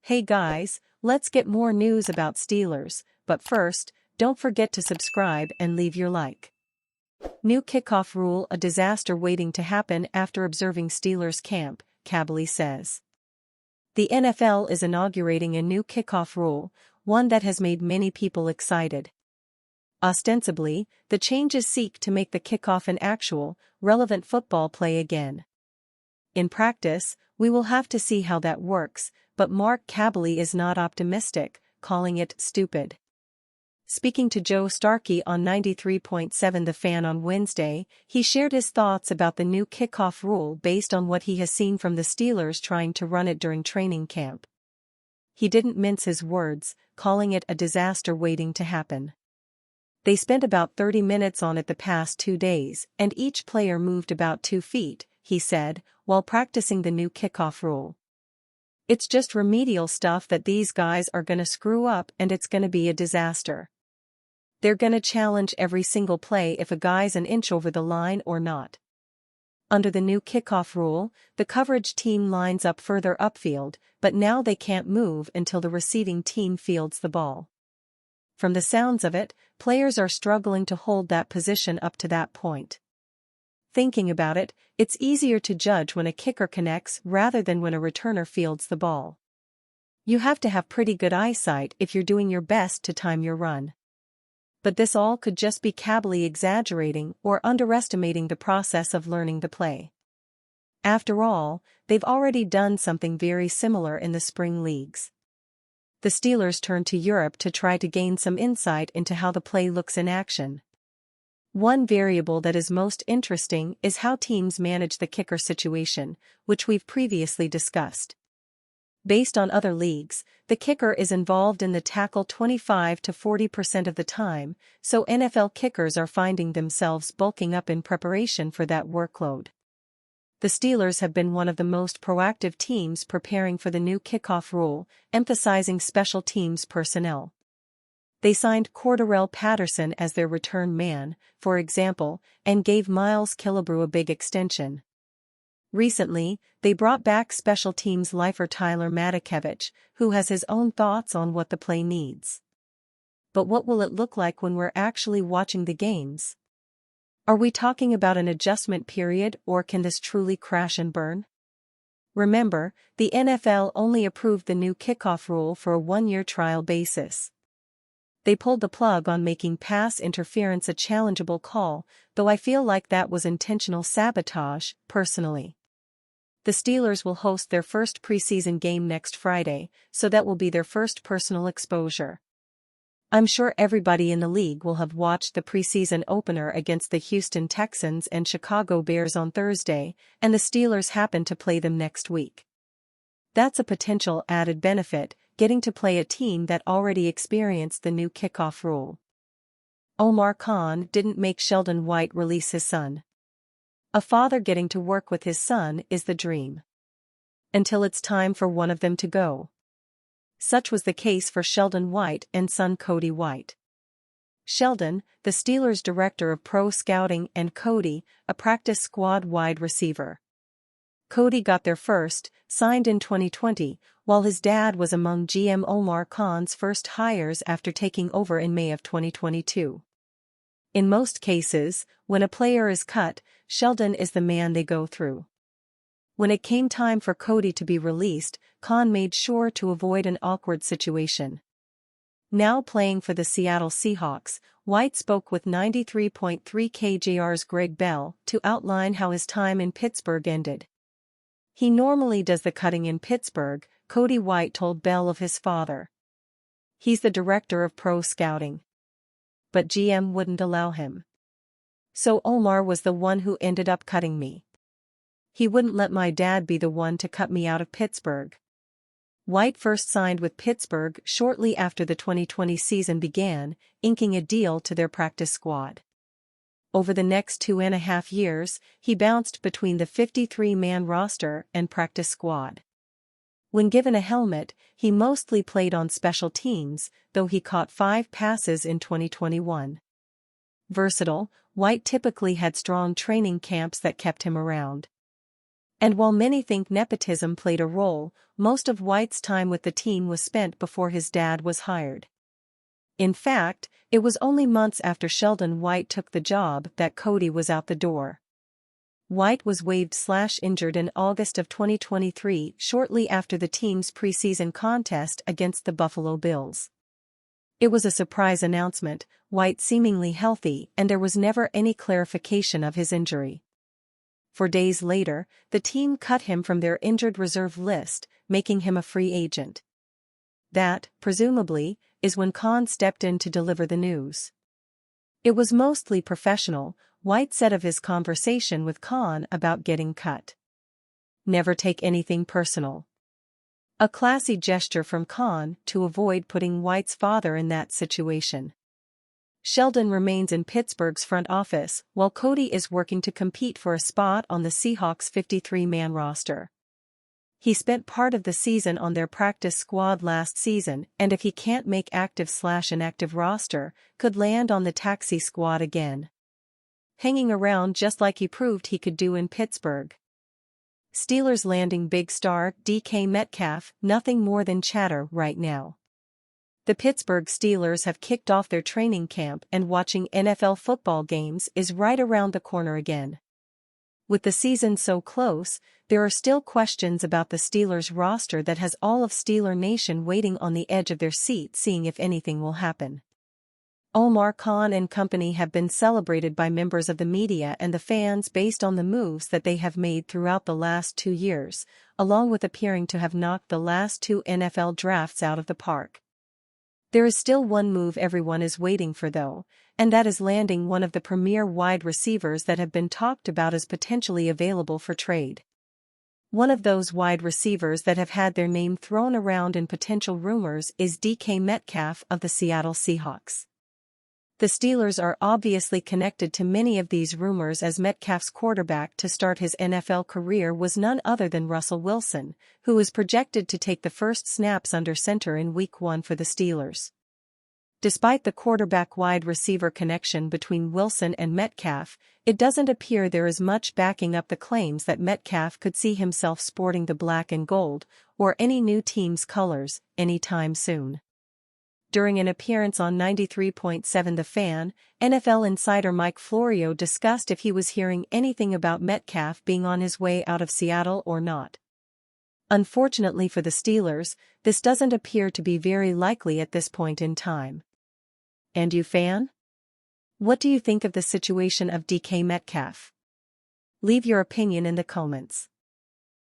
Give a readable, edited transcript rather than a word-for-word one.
Hey guys, let's get more news about Steelers, but first, don't forget to subscribe and leave your like. New kickoff rule: a disaster waiting to happen after observing Steelers camp, Kabylie says. The NFL is inaugurating a new kickoff rule, one that has made many people excited. Ostensibly, the changes seek to make the kickoff an actual, relevant football play again. In practice, we will have to see how that works, but Mark Kabylie is not optimistic, calling it stupid. Speaking to Joe Starkey on 93.7 The Fan on Wednesday, he shared his thoughts about the new kickoff rule based on what he has seen from the Steelers trying to run it during training camp. He didn't mince his words, calling it a disaster waiting to happen. They spent about 30 minutes on it the past 2 days, and each player moved about 2 feet, he said, while practicing the new kickoff rule. It's just remedial stuff that these guys are gonna screw up, and it's gonna be a disaster. They're gonna challenge every single play if a guy's an inch over the line or not. Under the new kickoff rule, the coverage team lines up further upfield, but now they can't move until the receiving team fields the ball. From the sounds of it, players are struggling to hold that position up to that point. Thinking about it, it's easier to judge when a kicker connects rather than when a returner fields the ball. You have to have pretty good eyesight if you're doing your best to time your run. But this all could just be Kabylie exaggerating or underestimating the process of learning the play. After all, they've already done something very similar in the spring leagues. The Steelers turned to Europe to try to gain some insight into how the play looks in action. One variable that is most interesting is how teams manage the kicker situation, which we've previously discussed. Based on other leagues, the kicker is involved in the tackle 25 to 40% of the time, so NFL kickers are finding themselves bulking up in preparation for that workload. The Steelers have been one of the most proactive teams preparing for the new kickoff rule, emphasizing special teams personnel. They signed Cordarrelle Patterson as their return man, for example, and gave Miles Killebrew a big extension. Recently, they brought back special teams lifer Tyler Matakevich, who has his own thoughts on what the play needs. But what will it look like when we're actually watching the games? Are we talking about an adjustment period, or can this truly crash and burn? Remember, the NFL only approved the new kickoff rule for a 1-year trial basis. They pulled the plug on making pass interference a challengeable call, though I feel like that was intentional sabotage, personally. The Steelers will host their first preseason game next Friday, so that will be their first personal exposure. I'm sure everybody in the league will have watched the preseason opener against the Houston Texans and Chicago Bears on Thursday, and the Steelers happen to play them next week. That's a potential added benefit, getting to play a team that already experienced the new kickoff rule. Omar Khan didn't make Sheldon White release his son. A father getting to work with his son is the dream. Until it's time for one of them to go. Such was the case for Sheldon White and son Cody White. Sheldon, the Steelers' director of pro scouting, and Cody, a practice squad wide receiver. Cody got there first, signed in 2020, while his dad was among GM Omar Khan's first hires after taking over in May of 2022. In most cases, when a player is cut, Sheldon is the man they go through. When it came time for Cody to be released, Khan made sure to avoid an awkward situation. Now playing for the Seattle Seahawks, White spoke with 93.3 KJR's Greg Bell to outline how his time in Pittsburgh ended. He normally does the cutting in Pittsburgh, Cody White told Bell of his father. He's the director of pro scouting. But GM wouldn't allow him. So Omar was the one who ended up cutting me. He wouldn't let my dad be the one to cut me out of Pittsburgh. White first signed with Pittsburgh shortly after the 2020 season began, inking a deal to their practice squad. Over the next 2.5 years, he bounced between the 53-man roster and practice squad. When given a helmet, he mostly played on special teams, though he caught 5 passes in 2021. Versatile, White typically had strong training camps that kept him around. And while many think nepotism played a role, most of White's time with the team was spent before his dad was hired. In fact, it was only months after Sheldon White took the job that Cody was out the door. White was waived/injured in August of 2023, shortly after the team's preseason contest against the Buffalo Bills. It was a surprise announcement, White seemingly healthy, and there was never any clarification of his injury. 4 days later, the team cut him from their injured reserve list, making him a free agent. That, presumably, is when Khan stepped in to deliver the news. It was mostly professional, White said of his conversation with Khan about getting cut. Never take anything personal. A classy gesture from Khan to avoid putting White's father in that situation. Sheldon remains in Pittsburgh's front office, while Cody is working to compete for a spot on the Seahawks' 53-man roster. He spent part of the season on their practice squad last season, and if he can't make active/inactive roster, could land on the taxi squad again. Hanging around just like he proved he could do in Pittsburgh. Steelers landing big star DK Metcalf, nothing more than chatter right now. The Pittsburgh Steelers have kicked off their training camp, and watching NFL football games is right around the corner again. With the season so close, there are still questions about the Steelers roster that has all of Steeler Nation waiting on the edge of their seat, seeing if anything will happen. Omar Khan and company have been celebrated by members of the media and the fans based on the moves that they have made throughout the last 2 years, along with appearing to have knocked the last 2 NFL drafts out of the park. There is still one move everyone is waiting for though, and that is landing one of the premier wide receivers that have been talked about as potentially available for trade. One of those wide receivers that have had their name thrown around in potential rumors is DK Metcalf of the Seattle Seahawks. The Steelers are obviously connected to many of these rumors, as Metcalf's quarterback to start his NFL career was none other than Russell Wilson, who is projected to take the first snaps under center in Week 1 for the Steelers. Despite the quarterback-wide receiver connection between Wilson and Metcalf, it doesn't appear there is much backing up the claims that Metcalf could see himself sporting the black and gold, or any new team's colors, anytime soon. During an appearance on 93.7 The Fan, NFL insider Mike Florio discussed if he was hearing anything about Metcalf being on his way out of Seattle or not. Unfortunately for the Steelers, this doesn't appear to be very likely at this point in time. And you, fan? What do you think of the situation of DK Metcalf? Leave your opinion in the comments.